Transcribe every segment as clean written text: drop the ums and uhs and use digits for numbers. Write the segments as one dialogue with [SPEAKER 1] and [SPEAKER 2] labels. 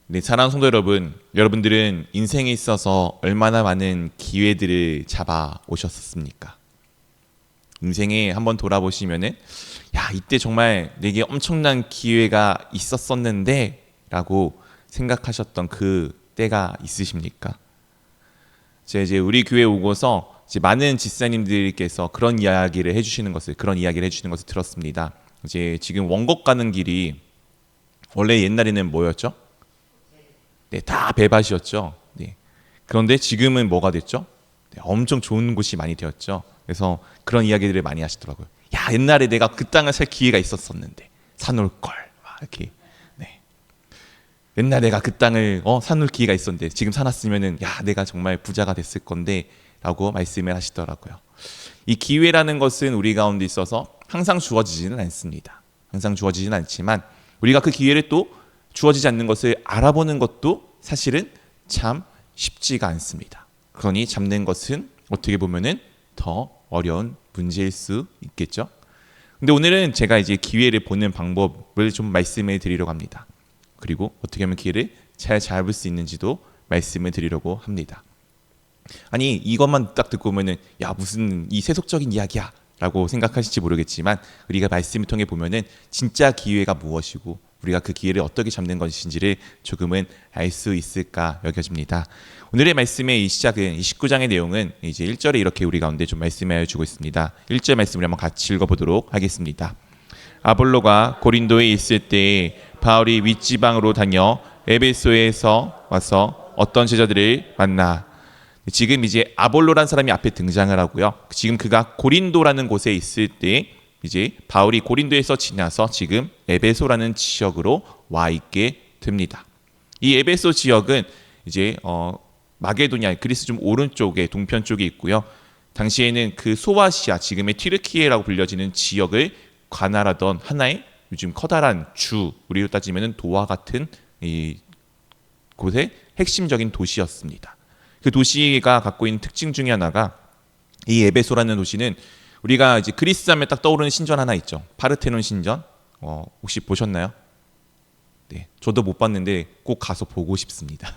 [SPEAKER 1] 네, 사랑하는 성도 여러분, 여러분들은 인생에 있어서 얼마나 많은 기회들을 잡아 오셨었습니까? 인생에 한번 돌아보시면은 야, 이때 정말 내게 엄청난 기회가 있었었는데 라고 생각하셨던 그 때가 있으십니까? 제가 이제 우리 교회 오고서 이제 많은 집사님들께서 그런 이야기를 해주시는 것을 들었습니다. 이제 지금 원곡 가는 길이 원래 옛날에는 뭐였죠? 네, 다 배밭이었죠. 네. 그런데 지금은 뭐가 됐죠? 네, 엄청 좋은 곳이 많이 되었죠. 그래서 그런 이야기들을 많이 하시더라고요. 야, 옛날에 내가 그 땅을 살 기회가 있었었는데 사놓을 걸. 막 이렇게. 네. 옛날에 내가 그 땅을 사놓을 기회가 있었는데 지금 사놨으면은 야, 내가 정말 부자가 됐을 건데라고 말씀을 하시더라고요. 이 기회라는 것은 우리 가운데 있어서 항상 주어지지는 않습니다. 항상 주어지지는 않지만 우리가 그 기회를 또 주어지지 않는 것을 알아보는 것도 사실은 참 쉽지가 않습니다. 그러니 잡는 것은 어떻게 보면은 더 어려운 문제일 수 있겠죠. 근데 오늘은 제가 이제 기회를 보는 방법을 좀 말씀을 드리려고 합니다. 그리고 어떻게 하면 기회를 잘 잡을 수 있는지도 말씀을 드리려고 합니다. 아니, 이것만 딱 듣고 보면은 야, 무슨 이 세속적인 이야기야 라고 생각하실지 모르겠지만 우리가 말씀을 통해 보면은 진짜 기회가 무엇이고 우리가 그 기회를 어떻게 잡는 것인지를 조금은 알 수 있을까 여겨집니다. 오늘의 말씀의 이 시작은 29장의 내용은 이제 1절에 이렇게 우리 가운데 좀 말씀해 주고 있습니다. 1절 말씀을 한번 같이 읽어보도록 하겠습니다. 아볼로가 고린도에 있을 때에 바울이 윗지방으로 다녀 에베소에서 와서 어떤 제자들을 만나. 지금 이제 아볼로란 사람이 앞에 등장을 하고요. 지금 그가 고린도라는 곳에 있을 때 이제 바울이 고린도에서 지나서 지금 에베소라는 지역으로 와 있게 됩니다. 이 에베소 지역은 이제 마게도냐, 그리스 좀 오른쪽에 동편 쪽에 있고요. 당시에는 그 소아시아, 지금의 튀르키예라고 불려지는 지역을 관할하던 하나의 요즘 커다란 우리로 따지면은 도와 같은 이 곳의 핵심적인 도시였습니다. 그 도시가 갖고 있는 특징 중에 하나가 이 에베소라는 도시는 우리가 이제 그리스 하면 딱 떠오르는 신전 하나 있죠. 파르테논 신전. 혹시 보셨나요? 네, 저도 못 봤는데 꼭 가서 보고 싶습니다.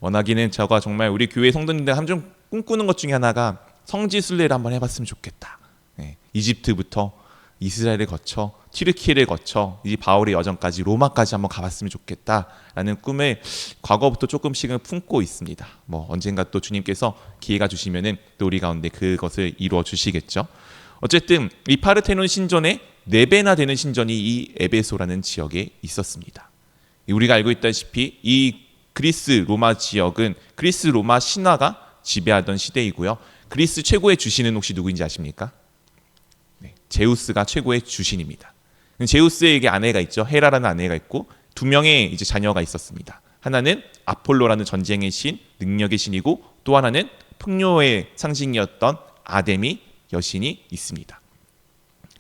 [SPEAKER 1] 원하기는 제가 정말 우리 교회 성도님들 함정 꿈꾸는 것 중에 하나가 성지 순례를 한번 해봤으면 좋겠다. 네, 이집트부터 이스라엘을 거쳐 튀르키예를 거쳐 이 바울의 여정까지 로마까지 한번 가봤으면 좋겠다라는 꿈을 과거부터 조금씩은 품고 있습니다. 뭐 언젠가 또 주님께서 기회가 주시면은 또 우리 가운데 그것을 이루어 주시겠죠. 어쨌든 이 파르테논 신전에 4배나 되는 신전이 이 에베소라는 지역에 있었습니다. 우리가 알고 있다시피 이 그리스 로마 지역은 그리스 로마 신화가 지배하던 시대이고요. 그리스 최고의 주신은 혹시 누구인지 아십니까? 네, 제우스가 최고의 주신입니다. 제우스에게 아내가 있죠. 헤라라는 아내가 있고 2명의 이제 자녀가 있었습니다. 하나는 아폴로라는 전쟁의 신, 능력의 신이고 또 하나는 풍요의 상징이었던 아데미 여신이 있습니다.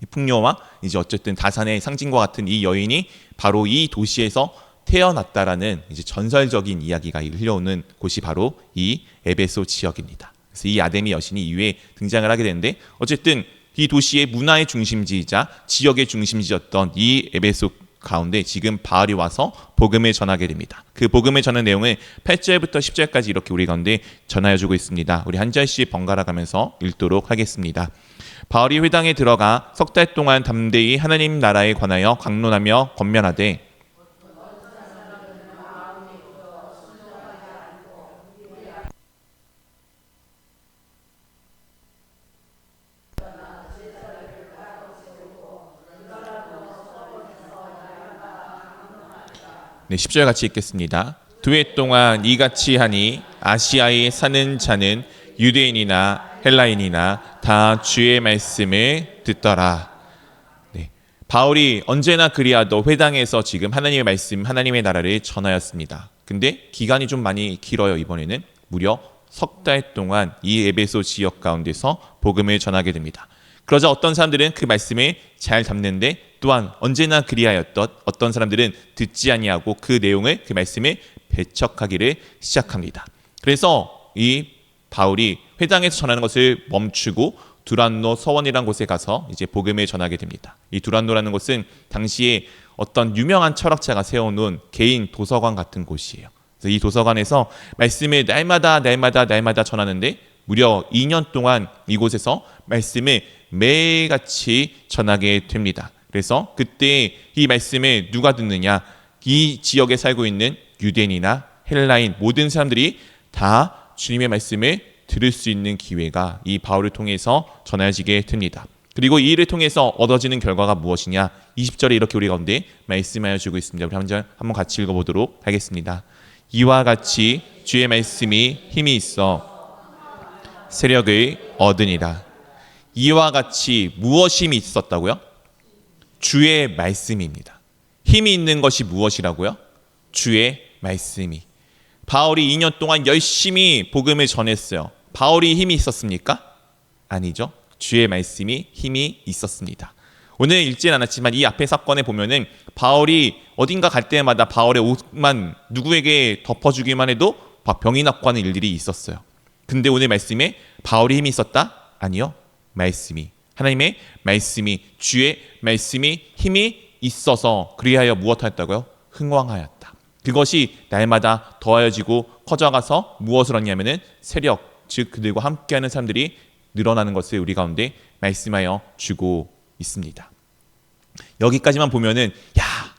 [SPEAKER 1] 이 풍요와 이제 어쨌든 다산의 상징과 같은 이 여인이 바로 이 도시에서 태어났다라는 이제 전설적인 이야기가 흘러오는 곳이 바로 이 에베소 지역입니다. 그래서 이 아데미 여신이 이후에 등장을 하게 되는데 어쨌든 이 도시의 문화의 중심지이자 지역의 중심지였던 이 에베소 가운데 지금 바울이 와서 복음을 전하게 됩니다. 그 복음을 전하는 내용을 8절부터 10절까지 이렇게 우리 가운데 전하여주고 있습니다. 우리 한 절씩 번갈아 가면서 읽도록 하겠습니다. 바울이 회당에 들어가 석 달 동안 담대히 하나님 나라에 관하여 강론하며 권면하되 네, 10절 같이 읽겠습니다. 2해 동안 이같이 하니 아시아에 사는 자는 유대인이나 헬라인이나 다 주의 말씀을 듣더라. 네, 바울이 언제나 그리하도 회당에서 지금 하나님의 말씀, 하나님의 나라를 전하였습니다. 근데 기간이 좀 많이 길어요. 이번에는 무려 석 달 동안 이 에베소 지역 가운데서 복음을 전하게 됩니다. 그러자 어떤 사람들은 그 말씀을 잘 담는데 또한 언제나 그리하였던 어떤 사람들은 듣지 아니하고 그 내용을 그 말씀을 배척하기를 시작합니다. 그래서 이 바울이 회당에서 전하는 것을 멈추고 두란노 서원이라는 곳에 가서 이제 복음을 전하게 됩니다. 이 두란노라는 곳은 당시에 어떤 유명한 철학자가 세워놓은 개인 도서관 같은 곳이에요. 그래서 이 도서관에서 말씀을 날마다 전하는데 무려 2년 동안 이곳에서 말씀을 매일같이 전하게 됩니다. 그래서 그때 이 말씀을 누가 듣느냐? 이 지역에 살고 있는 유대인이나 헬라인 모든 사람들이 다 주님의 말씀을 들을 수 있는 기회가 이 바울을 통해서 전해지게 됩니다. 그리고 이 일을 통해서 얻어지는 결과가 무엇이냐? 20절에 이렇게 우리 가운데 말씀하여 주고 있습니다. 우리 한번 같이 읽어보도록 하겠습니다. 이와 같이 주의 말씀이 힘이 있어 세력을 얻으니라. 이와 같이 무엇이 힘이 있었다고요? 주의 말씀입니다. 힘이 있는 것이 무엇이라고요? 주의 말씀이. 바울이 2년 동안 열심히 복음을 전했어요. 바울이 힘이 있었습니까? 아니죠. 주의 말씀이 힘이 있었습니다. 오늘 읽진 않았지만 이 앞의 사건에 보면은 바울이 어딘가 갈 때마다 바울의 옷만 누구에게 덮어주기만 해도 병이 낫고 하는 일들이 있었어요. 근데 오늘 말씀에 바울이 힘이 있었다? 아니요. 말씀이, 하나님의 말씀이, 주의 말씀이 힘이 있어서 그리하여 무엇하였다고요? 흥왕하였다. 그것이 날마다 더하여지고 커져가서 무엇을 얻냐면은 세력, 즉 그들과 함께하는 사람들이 늘어나는 것을 우리 가운데 말씀하여 주고 있습니다. 여기까지만 보면은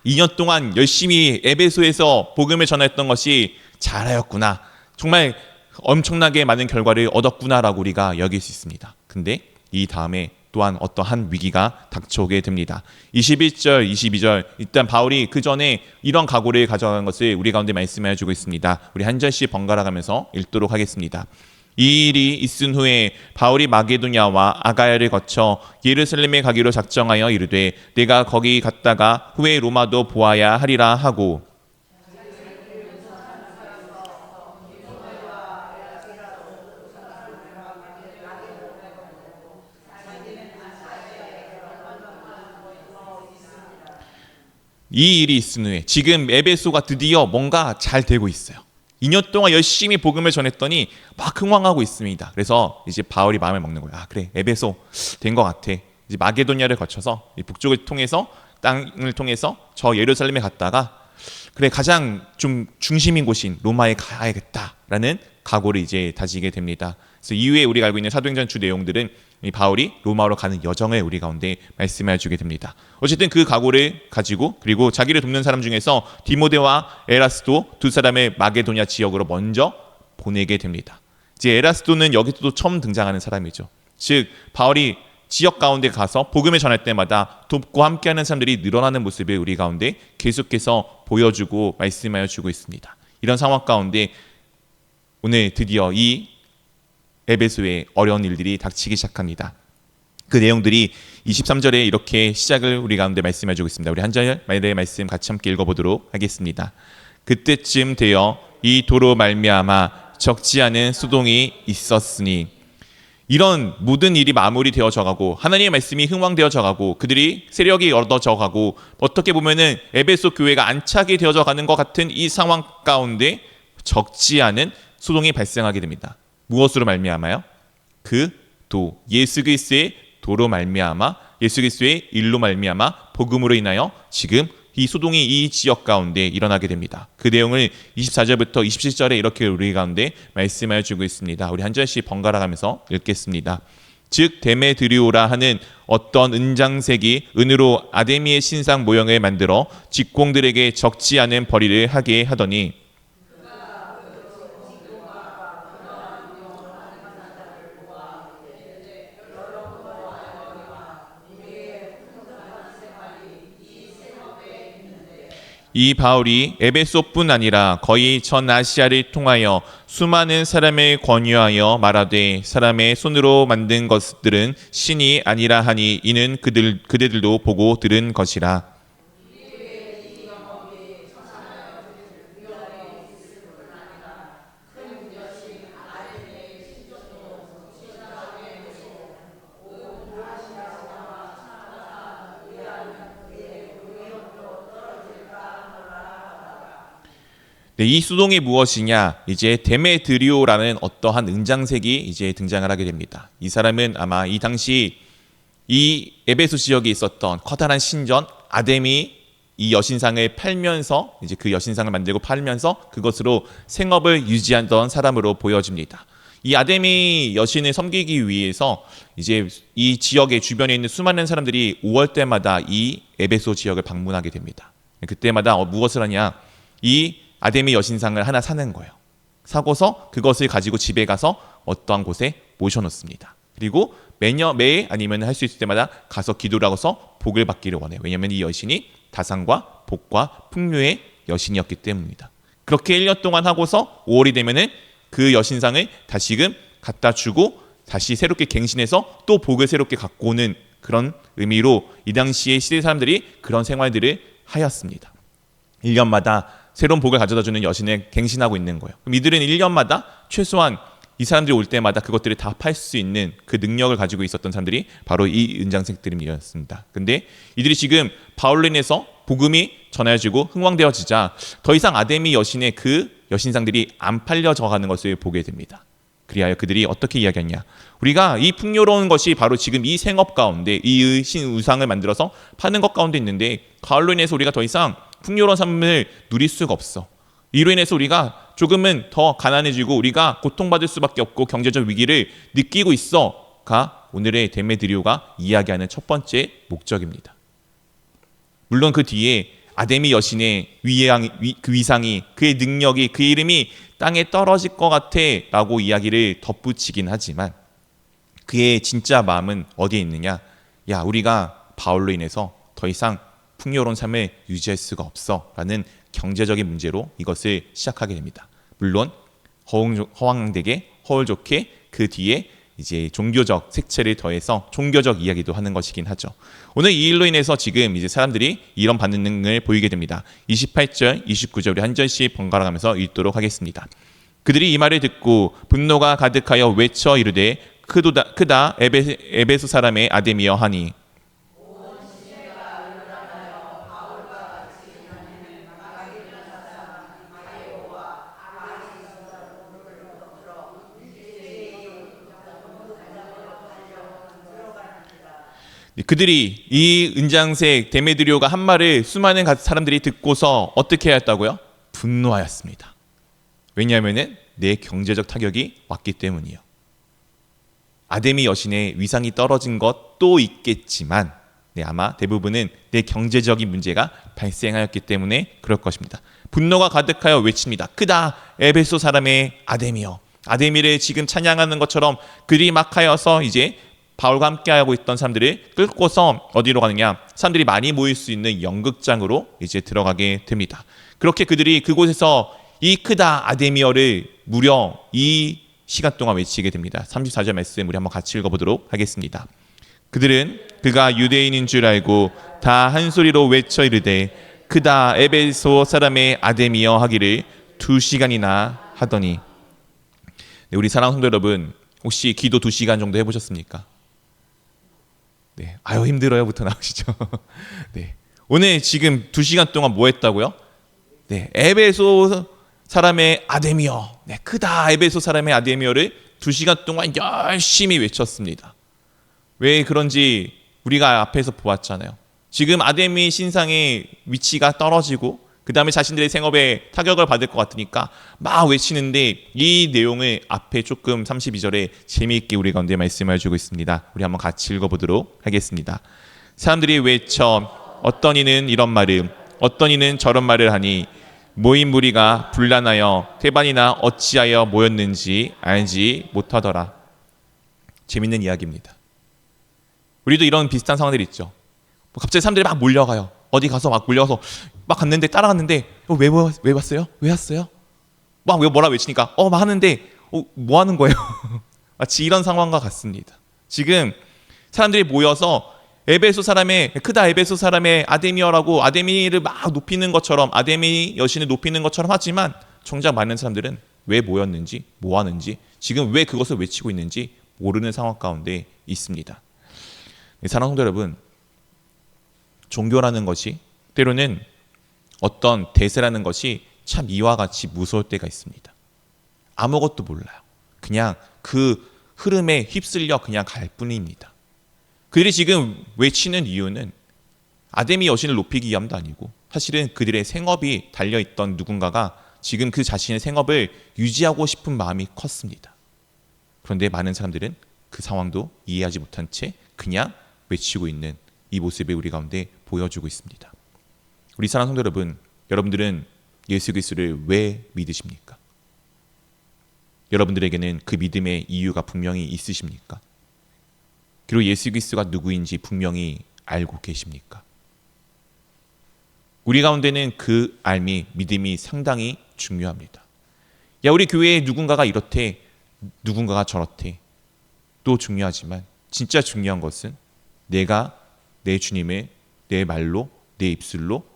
[SPEAKER 1] 2년 동안 열심히 에베소에서 복음을 전했던 것이 잘하였구나, 정말 엄청나게 많은 결과를 얻었구나라고 우리가 여길 수 있습니다. 근데 이 다음에 또한 어떠한 위기가 닥쳐오게 됩니다. 21절, 22절 일단 바울이 그 전에 이런 각오를 가져간 것을 우리 가운데 말씀해 주고 있습니다. 우리 한 절씩 번갈아 가면서 읽도록 하겠습니다. 이 일이 있은 후에 바울이 마게도냐와 아가야를 거쳐 예루살렘에 가기로 작정하여 이르되 내가 거기 갔다가 후에 로마도 보아야 하리라 하고, 이 일이 있은 후에 지금 에베소가 드디어 뭔가 잘 되고 있어요. 2년 동안 열심히 복음을 전했더니 막 흥왕하고 있습니다. 그래서 이제 바울이 마음을 먹는 거예요. 그래, 에베소 된 것 같아. 이제 마게도냐를 거쳐서 북쪽을 통해서 땅을 통해서 저 예루살렘에 갔다가 그래, 가장 좀 중심인 곳인 로마에 가야겠다라는 각오를 이제 다지게 됩니다. 그래서 이후에 우리가 알고 있는 사도행전 주 내용들은 이 바울이 로마로 가는 여정을 우리 가운데 말씀해 주게 됩니다. 어쨌든 그 각오를 가지고 그리고 자기를 돕는 사람 중에서 디모데와 에라스도 두 사람을 마게도냐 지역으로 먼저 보내게 됩니다. 이제 에라스도는 여기서도 처음 등장하는 사람이죠. 즉 바울이 지역 가운데 가서 복음을 전할 때마다 돕고 함께하는 사람들이 늘어나는 모습을 우리 가운데 계속해서 보여주고 말씀하여 주고 있습니다. 이런 상황 가운데 오늘 드디어 이 에베소에 어려운 일들이 닥치기 시작합니다. 그 내용들이 23절에 이렇게 시작을 우리 가운데 말씀해 주고 있습니다. 우리 한 절의 말씀 같이 함께 읽어보도록 하겠습니다. 그때쯤 되어 이 도로 말미암아 적지 않은 수동이 있었으니, 이런 모든 일이 마무리되어져 가고 하나님의 말씀이 흥왕되어져 가고 그들이 세력이 얻어져 가고 어떻게 보면은 에베소 교회가 안착이 되어져 가는 것 같은 이 상황 가운데 적지 않은 소동이 발생하게 됩니다. 무엇으로 말미암아요? 그 도, 예수 그리스도의 도로 말미암아, 예수 그리스도의 일로 말미암아 복음으로 인하여 지금 이 소동이 이 지역 가운데 일어나게 됩니다. 그 내용을 24절부터 27절에 이렇게 우리 가운데 말씀하여 주고 있습니다. 우리 한 절씩 번갈아 가면서 읽겠습니다. 즉 데메드리오라 하는 어떤 은장색이 은으로 아데미의 신상 모형을 만들어 직공들에게 적지 않은 벌이를 하게 하더니, 이 바울이 에베소뿐 아니라 거의 전 아시아를 통하여 수많은 사람을 권유하여 말하되 사람의 손으로 만든 것들은 신이 아니라 하니 이는 그들도 보고 들은 것이라. 네, 이 수동이 무엇이냐? 이제 데메드리오라는 어떠한 은장색이 이제 등장을 하게 됩니다. 이 사람은 아마 이 당시 이 에베소 지역에 있었던 커다란 신전 아데미 이 여신상을 팔면서 이제 그 여신상을 만들고 팔면서 그것으로 생업을 유지하던 사람으로 보여집니다. 이 아데미 여신을 섬기기 위해서 이제 이 지역의 주변에 있는 수많은 사람들이 5월 때마다 이 에베소 지역을 방문하게 됩니다. 그때마다 무엇을 하냐? 이 아데미 여신상을 하나 사는 거예요. 사고서 그것을 가지고 집에 가서 어떠한 곳에 모셔놓습니다. 그리고 매일 아니면 할 수 있을 때마다 가서 기도를 하고서 복을 받기를 원해요. 왜냐하면 이 여신이 다산과 복과 풍요의 여신이었기 때문입니다. 그렇게 1년 동안 하고서 5월이 되면은 그 여신상을 다시금 갖다 주고 다시 새롭게 갱신해서 또 복을 새롭게 갖고 오는 그런 의미로 이 당시의 시대 사람들이 그런 생활들을 하였습니다. 1년마다 새로운 복을 가져다 주는 여신을 갱신하고 있는 거예요. 그럼 이들은 1년마다 최소한 이 사람들이 올 때마다 그것들을 다 팔 수 있는 그 능력을 가지고 있었던 사람들이 바로 이 은장색들이었습니다. 근데 이들이 지금 바울로 인해서 복음이 전해지고 흥왕되어지자 더 이상 아데미 여신의 그 여신상들이 안 팔려져 가는 것을 보게 됩니다. 그리하여 그들이 어떻게 이야기했냐? 우리가 이 풍요로운 것이 바로 지금 이 생업 가운데 이 우상을 만들어서 파는 것 가운데 있는데 바울로 인해서 우리가 더 이상 풍요로운 삶을 누릴 수가 없어. 이로 인해서 우리가 조금은 더 가난해지고 우리가 고통받을 수밖에 없고 경제적 위기를 느끼고 있어가 오늘의 데메드리오가 이야기하는 첫 번째 목적입니다. 물론 그 뒤에 아데미 여신의 그 위상이 그의 능력이 그 이름이 땅에 떨어질 것 같아 라고 이야기를 덧붙이긴 하지만 그의 진짜 마음은 어디에 있느냐? 야, 우리가 바울로 인해서 더 이상 풍요로운 삶을 유지할 수가 없어 라는 경제적인 문제로 이것을 시작하게 됩니다. 물론 허황되게 허울 좋게 그 뒤에 이제 종교적 색채를 더해서 종교적 이야기도 하는 것이긴 하죠. 오늘 이 일로 인해서 지금 이제 사람들이 이런 반응을 보이게 됩니다. 28절, 29절 우리 한 절씩 번갈아 가면서 읽도록 하겠습니다. 그들이 이 말을 듣고 분노가 가득하여 외쳐 이르되 크다 에베소 사람의 아데미여 하니 그들이 이 은장색 데메드리오가 한 말을 수많은 사람들이 듣고서 어떻게 하였다고요? 분노하였습니다. 왜냐하면 내 경제적 타격이 왔기 때문이요. 아데미 여신의 위상이 떨어진 것도 있겠지만 아마 대부분은 내 경제적인 문제가 발생하였기 때문에 그럴 것입니다. 분노가 가득하여 외칩니다. 크다 에베소 사람의 아데미여. 아데미를 지금 찬양하는 것처럼 그들이 막 하여서 이제 바울과 함께하고 있던 사람들을 끌고서 어디로 가느냐? 사람들이 많이 모일 수 있는 연극장으로 이제 들어가게 됩니다. 그렇게 그들이 그곳에서 이 크다 아데미어를 무려 이 시간 동안 외치게 됩니다. 34절 말씀 우리 한번 같이 읽어보도록 하겠습니다. 그들은 그가 유대인인 줄 알고 다 한 소리로 외쳐 이르되 크다 에베소 사람의 아데미어 하기를 2시간이나 하더니 우리 사랑하는 성도 여러분 혹시 기도 2시간 정도 해보셨습니까? 네, 아유 힘들어요부터 나오시죠. 네, 오늘 지금 2시간 동안 뭐 했다고요? 네, 에베소 사람의 아데미어, 네, 크다 에베소 사람의 아데미어를 2시간 동안 열심히 외쳤습니다. 왜 그런지 우리가 앞에서 보았잖아요. 지금 아데미 신상의 위치가 떨어지고 그 다음에 자신들의 생업에 타격을 받을 것 같으니까 막 외치는데 이 내용을 앞에 조금 32절에 재미있게 우리 가운데 말씀을 주고 있습니다. 우리 한번 같이 읽어보도록 하겠습니다. 사람들이 외쳐 어떤 이는 이런 말을 어떤 이는 저런 말을 하니 모인 무리가 분란하여 태반이나 어찌하여 모였는지 알지 못하더라. 재밌는 이야기입니다. 우리도 이런 비슷한 상황들이 있죠. 갑자기 사람들이 막 몰려가요. 어디 가서 막 몰려서 막 갔는데 따라갔는데 왜 왔어요? 왜 왔어요? 막 뭐라 외치니까 막 하는데 뭐 하는 거예요? 마치 이런 상황과 같습니다. 지금 사람들이 모여서 에베소 사람의 크다 에베소 사람의 아데미어라고 아데미를 막 높이는 것처럼 아데미 여신을 높이는 것처럼 하지만 정작 많은 사람들은 왜 모였는지 뭐 하는지 지금 왜 그것을 외치고 있는지 모르는 상황 가운데 있습니다. 사랑하는 성도 여러분, 종교라는 것이 때로는 어떤 대세라는 것이 참 이와 같이 무서울 때가 있습니다. 아무것도 몰라요. 그냥 그 흐름에 휩쓸려 그냥 갈 뿐입니다. 그들이 지금 외치는 이유는 아데미 여신을 높이기 위함도 아니고 사실은 그들의 생업이 달려있던 누군가가 지금 그 자신의 생업을 유지하고 싶은 마음이 컸습니다. 그런데 많은 사람들은 그 상황도 이해하지 못한 채 그냥 외치고 있는 이 모습을 우리 가운데 보여주고 있습니다. 우리 사랑하는 성도 여러분, 여러분들은 예수 그리스도를 왜 믿으십니까? 여러분들에게는 그 믿음의 이유가 분명히 있으십니까? 그리고 예수 그리스도가 누구인지 분명히 알고 계십니까? 우리 가운데는 그 알미, 믿음이 상당히 중요합니다. 야, 우리 교회에 누군가가 이렇대, 누군가가 저렇대. 또 중요하지만 진짜 중요한 것은 내가 내 주님을 내 말로, 내 입술로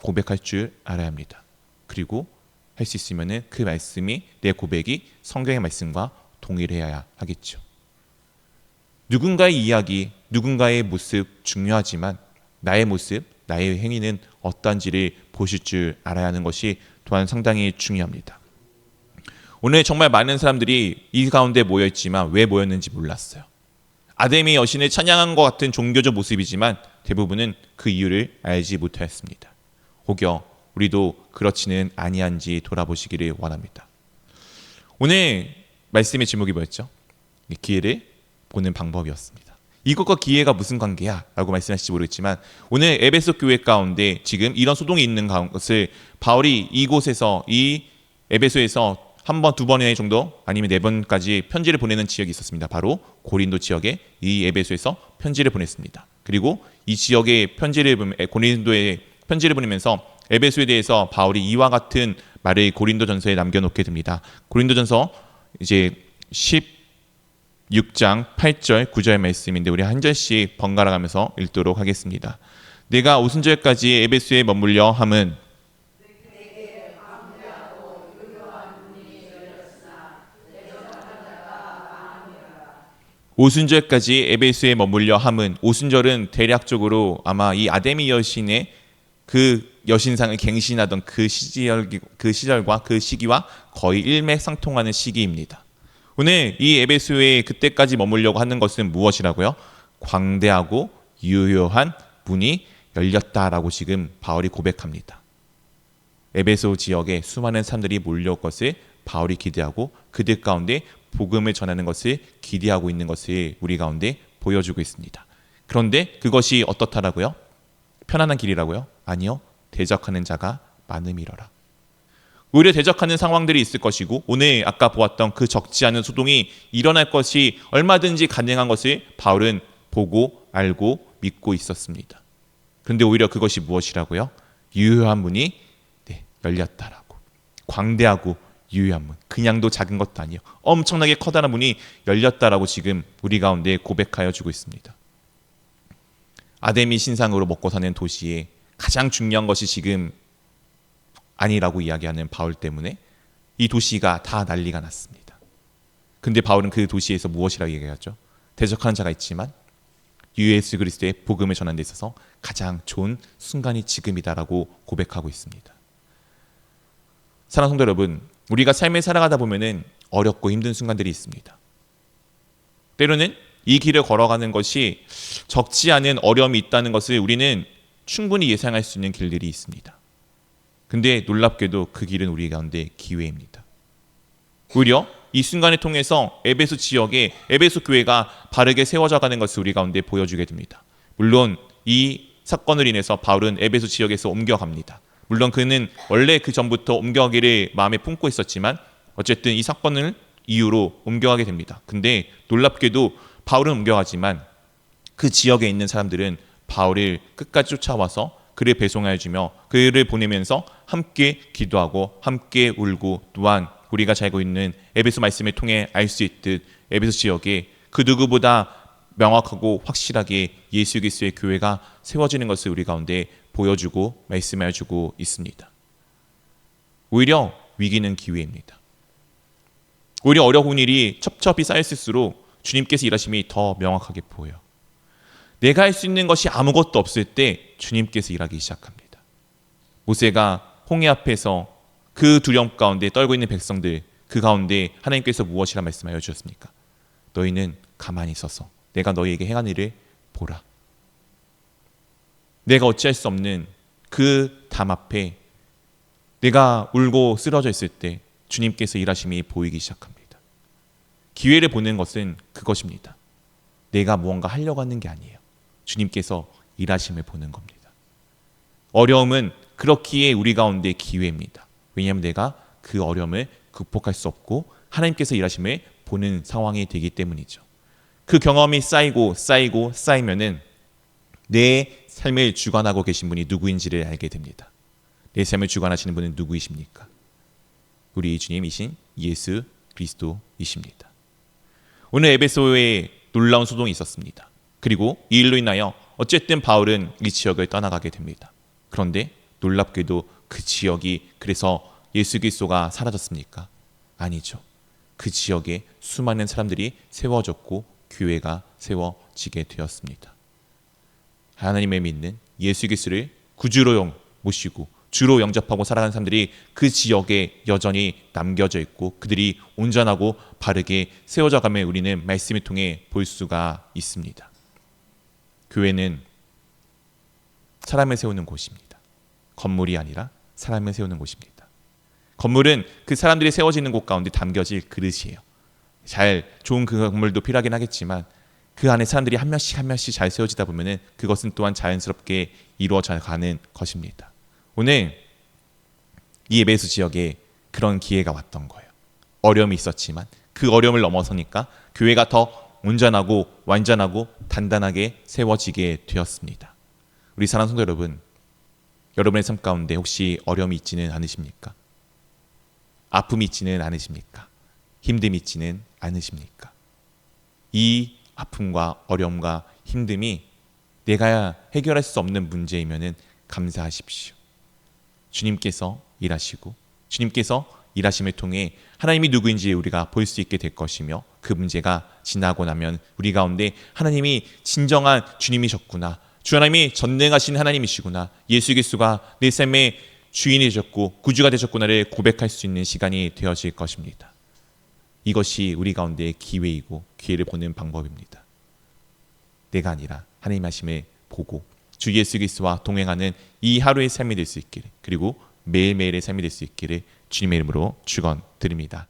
[SPEAKER 1] 고백할 줄 알아야 합니다. 그리고 할 수 있으면 그 말씀이, 내 고백이 성경의 말씀과 동일해야 하겠죠. 누군가의 이야기, 누군가의 모습 중요하지만 나의 모습, 나의 행위는 어떠한지를 보실 줄 알아야 하는 것이 또한 상당히 중요합니다. 오늘 정말 많은 사람들이 이 가운데 모여있지만 왜 모였는지 몰랐어요. 아데미 여신을 찬양한 것 같은 종교적 모습이지만 대부분은 그 이유를 알지 못하였습니다. 혹여 우리도 그렇지는 아니한지 돌아보시기를 원합니다. 오늘 말씀의 제목이 뭐였죠? 기회를 보는 방법이었습니다. 이것과 기회가 무슨 관계야? 라고 말씀하실지 모르겠지만 오늘 에베소 교회 가운데 지금 이런 소동이 있는 것을 바울이 이곳에서, 이 에베소에서 한 번, 두 번의 정도 아니면 네 번까지 편지를 보내는 지역이 있었습니다. 바로 고린도 지역에 이 에베소에서 편지를 보냈습니다. 그리고 이 지역에 고린도에 편지를 보내면서 에베소에 대해서 바울이 이와 같은 말을 고린도전서에 남겨놓게 됩니다. 고린도전서 이제 16장 8절 9절 말씀인데 우리 한 절씩 번갈아 가면서 읽도록 하겠습니다. 내가 오순절까지 에베소에 머물려 함은 오순절까지 에베소에 머물려 함은, 오순절은 대략적으로 아마 이 아데미 여신의 그 여신상을 갱신하던 그 시절과 그 시기와 거의 일맥상통하는 시기입니다. 오늘 이 에베소에 그때까지 머물려고 하는 것은 무엇이라고요? 광대하고 유효한 문이 열렸다라고 지금 바울이 고백합니다. 에베소 지역에 수많은 사람들이 몰려올 것을 바울이 기대하고 그들 가운데 복음을 전하는 것을 기대하고 있는 것을 우리 가운데 보여주고 있습니다. 그런데 그것이 어떻다라고요? 편안한 길이라고요? 아니요. 대적하는 자가 많음이러라. 오히려 대적하는 상황들이 있을 것이고 오늘 아까 보았던 그 적지 않은 소동이 일어날 것이 얼마든지 가능한 것을 바울은 보고 알고 믿고 있었습니다. 그런데 오히려 그것이 무엇이라고요? 유효한 문이 열렸다라고. 광대하고 유효한 문, 그냥도 작은 것도 아니에요. 엄청나게 커다란 문이 열렸다라고 지금 우리 가운데 고백하여 주고 있습니다. 아데미 신상으로 먹고 사는 도시에 가장 중요한 것이 지금 아니라고 이야기하는 바울 때문에 이 도시가 다 난리가 났습니다. 근데 바울은 그 도시에서 무엇이라고 얘기하죠? 대적하는 자가 있지만 예수 그리스도의 복음을 전하는 데 있어서 가장 좋은 순간이 지금이다라고 고백하고 있습니다. 사랑하는 성도 여러분, 우리가 삶을 살아가다 보면은 어렵고 힘든 순간들이 있습니다. 때로는 이 길을 걸어가는 것이 적지 않은 어려움이 있다는 것을 우리는 충분히 예상할 수 있는 길들이 있습니다. 근데 놀랍게도 그 길은 우리 가운데 기회입니다. 오히려 이 순간을 통해서 에베소 지역에 에베소 교회가 바르게 세워져 가는 것을 우리 가운데 보여주게 됩니다. 물론 이 사건을 인해서 바울은 에베소 지역에서 옮겨갑니다. 물론 그는 원래 그 전부터 옮겨가기를 마음에 품고 있었지만 어쨌든 이 사건을 이유로 옮겨가게 됩니다. 근데 놀랍게도 바울은 옮겨가지만 그 지역에 있는 사람들은 바울을 끝까지 쫓아와서 그를 배송하여 주며 그를 보내면서 함께 기도하고 함께 울고, 또한 우리가 잘 알고 있는 에베소 말씀을 통해 알 수 있듯 에베소 지역에 그 누구보다 명확하고 확실하게 예수 그리스도의 교회가 세워지는 것을 우리 가운데 보여주고 말씀해 주고 있습니다. 오히려 위기는 기회입니다. 오히려 어려운 일이 첩첩이 쌓였을수록 주님께서 일하심이 더 명확하게 보여요. 내가 할 수 있는 것이 아무것도 없을 때 주님께서 일하기 시작합니다. 모세가 홍해 앞에서 그 두려움 가운데 떨고 있는 백성들, 그 가운데 하나님께서 무엇이라 말씀하여 주셨습니까? 너희는 가만히 있어서 내가 너희에게 행한 일을 보라. 내가 어찌할 수 없는 그 담 앞에 내가 울고 쓰러져 있을 때 주님께서 일하심이 보이기 시작합니다. 기회를 보는 것은 그것입니다. 내가 무언가 하려고 하는 게 아니에요. 주님께서 일하심을 보는 겁니다. 어려움은 그렇기에 우리 가운데 기회입니다. 왜냐하면 내가 그 어려움을 극복할 수 없고 하나님께서 일하심을 보는 상황이 되기 때문이죠. 그 경험이 쌓이면은 내 삶을 주관하고 계신 분이 누구인지를 알게 됩니다. 내 삶을 주관하시는 분은 누구이십니까? 우리 주님이신 예수 그리스도이십니다. 오늘 에베소에 놀라운 소동이 있었습니다. 그리고 이 일로 인하여 어쨌든 바울은 이 지역을 떠나가게 됩니다. 그런데 놀랍게도 그 지역이 그래서 예수 그리스도가 사라졌습니까? 아니죠. 그 지역에 수많은 사람들이 세워졌고 교회가 세워지게 되었습니다. 하나님을 믿는 예수 그리스도를 구주로 모시고 주로 영접하고 살아가는 사람들이 그 지역에 여전히 남겨져 있고 그들이 온전하고 바르게 세워져감을 우리는 말씀을 통해 볼 수가 있습니다. 교회는 사람을 세우는 곳입니다. 건물이 아니라 사람을 세우는 곳입니다. 건물은 그 사람들이 세워지는 곳 가운데 담겨질 그릇이에요. 좋은 그 건물도 필요하긴 하겠지만 그 안에 사람들이 한 명씩 잘 세워지다 보면은 그것은 또한 자연스럽게 이루어져 가는 것입니다. 오늘 이 에베소 지역에 그런 기회가 왔던 거예요. 어려움이 있었지만 그 어려움을 넘어서니까 교회가 더 온전하고 완전하고 단단하게 세워지게 되었습니다. 우리 사랑하는 성도 여러분, 여러분의 삶 가운데 혹시 어려움이 있지는 않으십니까? 아픔이 있지는 않으십니까? 힘듦이 있지는 않으십니까? 이 아픔과 어려움과 힘듦이 내가 해결할 수 없는 문제이면은 감사하십시오. 주님께서 일하시고 주님께서 일하심을 통해 하나님이 누구인지 우리가 볼 수 있게 될 것이며 그 문제가 지나고 나면 우리 가운데 하나님이 진정한 주님이셨구나, 주 하나님이 전능하신 하나님이시구나, 예수 그리스도가 내 삶의 주인이 되셨고 구주가 되셨구나를 고백할 수 있는 시간이 되어질 것입니다. 이것이 우리 가운데 기회이고 기회를 보는 방법입니다. 내가 아니라 하나님 하심을 보고 주 예수 그리스도와 동행하는 이 하루의 삶이 될 수 있기를, 그리고 매일매일의 삶이 될 수 있기를 주님의 이름으로 축원드립니다.